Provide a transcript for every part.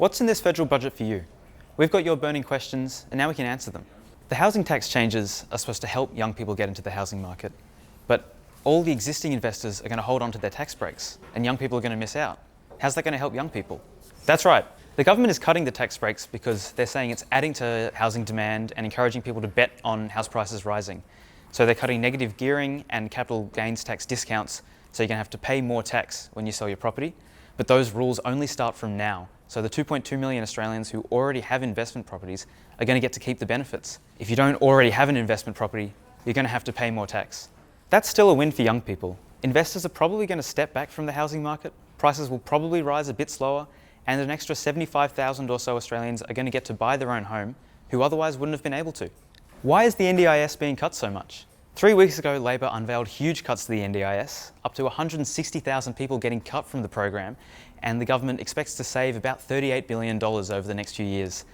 What's in this federal budget for you? We've got your burning questions and now we can answer them. The housing tax changes are supposed to help young people get into the housing market, but all the existing investors are going to hold on to their tax breaks and young people are going to miss out. How's that going to help young people? That's right. The government is cutting the tax breaks because they're saying it's adding to housing demand and encouraging people to bet on house prices rising. So they're cutting negative gearing and capital gains tax discounts, so you're going to have to pay more tax when you sell your property. But those rules only start from now. So the 2.2 million Australians who already have investment properties are going to get to keep the benefits. If you don't already have an investment property, you're going to have to pay more tax. That's still a win for young people. Investors are probably going to step back from the housing market. Prices will probably rise a bit slower, and an extra 75,000 or so Australians are going to get to buy their own home who otherwise wouldn't have been able to. Why is the NDIS being cut so much? 3 weeks ago, Labor unveiled huge cuts to the NDIS, up to 160,000 people getting cut from the program, and the government expects to save about $38 billion over the next few years.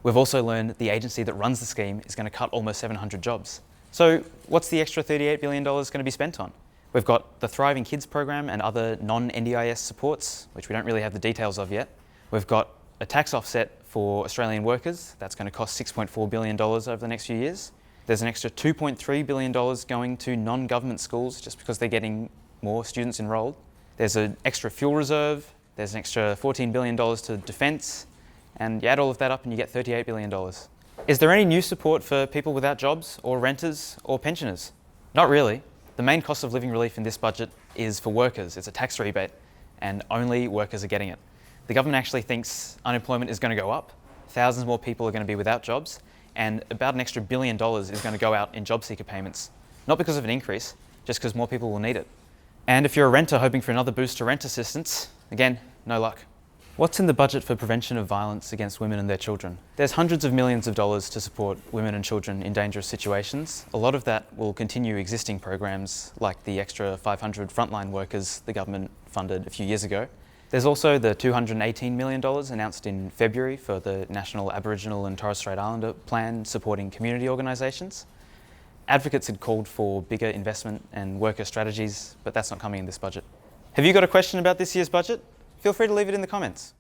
We've also learned that the agency that runs the scheme is going to cut almost 700 jobs. So what's the extra $38 billion going to be spent on? We've got the Thriving Kids program and other non-NDIS supports, which we don't really have the details of yet. We've got a tax offset for Australian workers. That's going to cost $6.4 billion over the next few years. There's an extra $2.3 billion going to non-government schools just because they're getting more students enrolled. There's an extra fuel reserve. There's an extra $14 billion to defence. And you add all of that up and you get $38 billion. Is there any new support for people without jobs or renters or pensioners? Not really. The main cost of living relief in this budget is for workers. It's a tax rebate and only workers are getting it. The government actually thinks unemployment is going to go up. Thousands more people are going to be without jobs, and about an extra $1 billion is going to go out in job seeker payments. Not because of an increase, just because more people will need it. And if you're a renter hoping for another boost to rent assistance, again, no luck. What's in the budget for prevention of violence against women and their children? There's hundreds of millions of dollars to support women and children in dangerous situations. A lot of that will continue existing programs like the extra 500 frontline workers the government funded a few years ago. There's also the $218 million announced in February for the National Aboriginal and Torres Strait Islander Plan supporting community organisations. Advocates had called for bigger investment and worker strategies, but that's not coming in this budget. Have you got a question about this year's budget? Feel free to leave it in the comments.